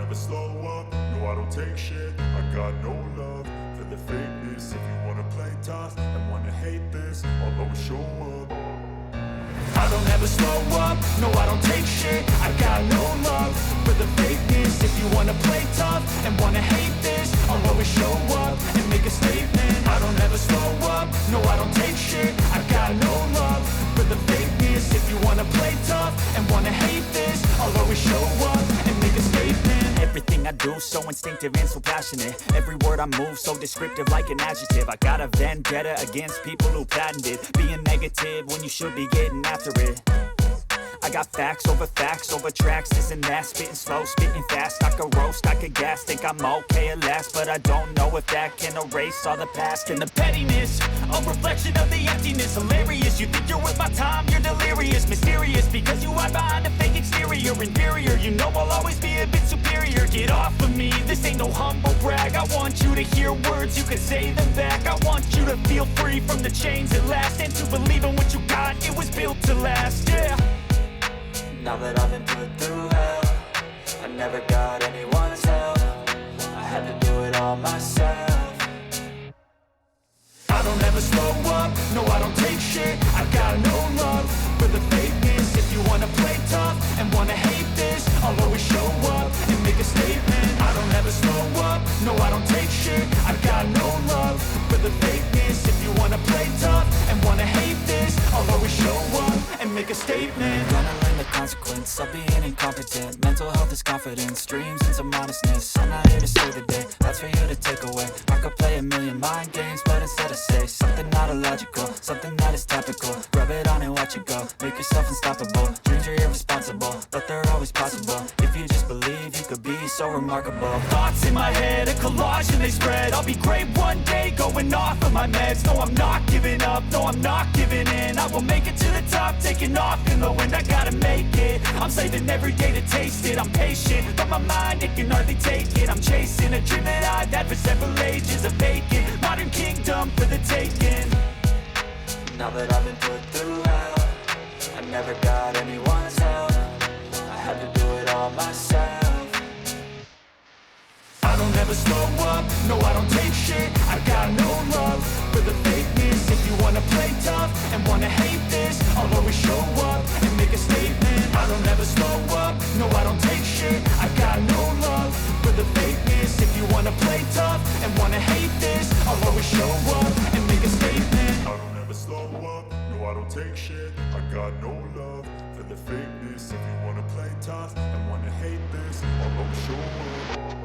never slow up, no I don't take shit. I got no love for the fakeness. If you wanna play tough and wanna hate this, I'll always show up. I don't ever slow up, no I don't take shit. I got no love for the fakeness. If you wanna play tough and wanna hate this, I'll always show up and make a statement. I don't ever slow up, no I don't take shit. I got no love for the fakeness. If you wanna play tough and wanna hate this, I'll always show up and make a statement. Everything I do so instinctive and so passionate. Every word I move so descriptive like an adjective. I got a vendetta against people who patented being negative when you should be getting after it. I got facts over tracks, this and that. Spitting slow, spitting fast, I could roast, I could gas. Think I'm okay at last, but I don't know if that can erase all the past. And the pettiness, a reflection of the emptiness. Hilarious, you think you're worth my time, you're delirious. Mysterious, because you hide behind a fake exterior. Inferior, you know I'll always be a bit superior. Get off of me, this ain't no humble brag. I want you to hear words, you can say them back. I want you to feel free from the chains at last, and to believe in what you got, it was built to last, yeah. Now that I've been put through hell, I never got anyone's help. I had to do it all myself. I don't ever slow up, no I don't take shit. I got no love for the fakeness. If you wanna play tough and wanna hate this, I'll always show up and make a statement. I don't ever slow up, no I don't take shit. I got no love for the fakeness. If you wanna play tough and wanna hate this, I'll always show up and make a statement. Gonna learn the consequence of being incompetent. Mental health is confidence, dreams and some modestness. I'm not here to save the day, that's for you to take away. I could play a million mind games, but instead I say something not illogical, something that is topical. Rub it on and watch it go, make yourself unstoppable. Dreams are irresponsible, but they're always possible. If you just believe, you could be so remarkable. Thoughts in my head, a collage and they spread. I'll be great one day, going off of my meds. No, I'm not giving up, no, I'm not giving in. I will make it to the top, taking off in the wind. I gotta make it, I'm saving every day to taste it. I'm patient, but my mind, it can hardly take it. I'm chasing a dream that I've had for several ages. A vacant, modern kingdom for the taking. Now that I've been put through hell, I never got anyone's help. I had to do it all myself. I don't ever slow up, no I don't take shit. I got no love for the fakeness. If you wanna play tough and wanna hate this, I'll always show up and make a statement. I don't ever slow up, no I don't take shit. I got no love for the fakeness. If you wanna play tough and wanna hate this, I'll always show up and make a statement. I don't ever slow up, no I don't take shit. I got no love for the fakeness. If you wanna play tough and wanna hate this, I'll always show up.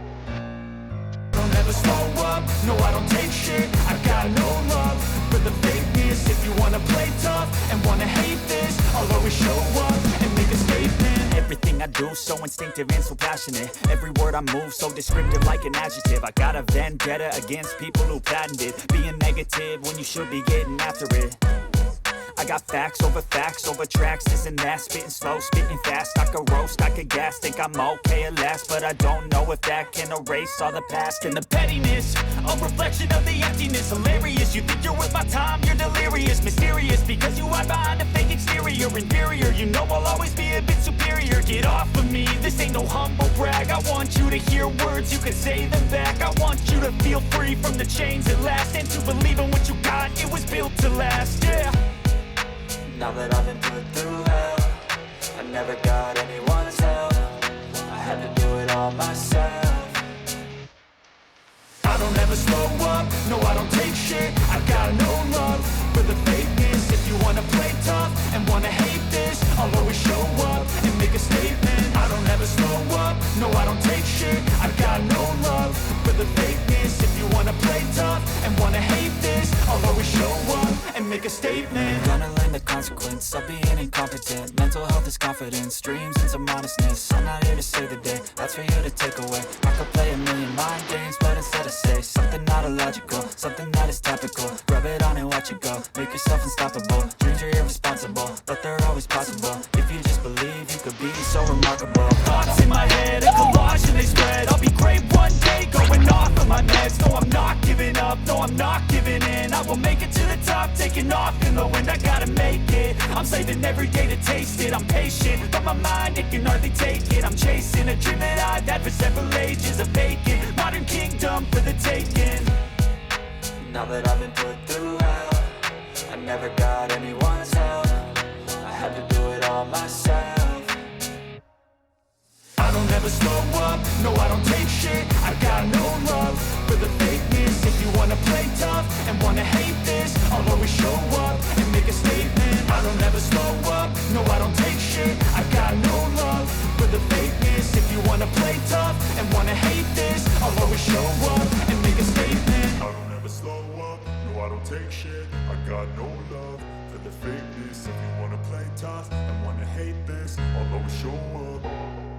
Don't ever slow up, no I don't take shit. I got no love for the fakeness. If you wanna play tough and wanna hate this, I'll always show up and make a statement. Everything I do so instinctive and so passionate. Every word I move so descriptive like an adjective. I got a vendetta against people who patented being negative when you should be getting after it. I got facts over tracks, this and that. Spitting slow, spitting fast, I could roast, I could gas. Think I'm okay at last, but I don't know if that can erase all the past. And the pettiness, a reflection of the emptiness. Hilarious, you think you're worth my time, you're delirious. Mysterious, because you hide behind a fake exterior. Inferior, you know I'll always be a bit superior. Get off of me, this ain't no humble brag. I want you to hear words, you can say them back. I want you to feel free from the chains at last, and to believe in what you got, it was built to last, yeah. Now that I've been put through hell, I never got anyone's help. I had to do it all myself. I don't ever slow up, no I don't take shit. I got no love for the fakeness. If you wanna play tough and wanna hate this, I'll always show up and make a statement. I don't ever slow up, no I don't take shit. I got no love for the fakeness. If you wanna play tough and wanna hate this, I'll always show up and make a statement. Gonna learn the consequence of being incompetent. Mental health is confidence, dreams and some modestness. I'm not here to save the day, that's for you to take away. I could play a million mind games, but instead I say something not illogical, something that is topical. Rub it on and watch it go, make yourself unstoppable. Dreams are irresponsible, but they're always possible. If you just believe, you could be so remarkable. Thoughts in my head, a collage and they spread. I'll be great one day, going off of my meds. No, I'm not giving up, no, I'm not giving in. I will make it to the top, taking off in the wind. I gotta make it, I'm saving every day to taste wasted. I'm patient, but my mind, it can hardly take it. I'm chasing a dream that I've had for several ages. A vacant, modern kingdom for the taking. Now that I've been put through hell, I never got anyone's help. I had to do it all myself. I don't ever slow up, no I don't take shit. I got no love for the fakeness. If you wanna play tough and wanna hate this, I'll always show up and make a statement. I don't ever slow up, no I don't take shit. I got no love for the fakeness. If you wanna play tough and wanna hate this, I'll always show up and make a statement. I don't ever slow up, no I don't take shit. I got no love for the fakeness. If you wanna play tough and wanna hate this, I'll always show up.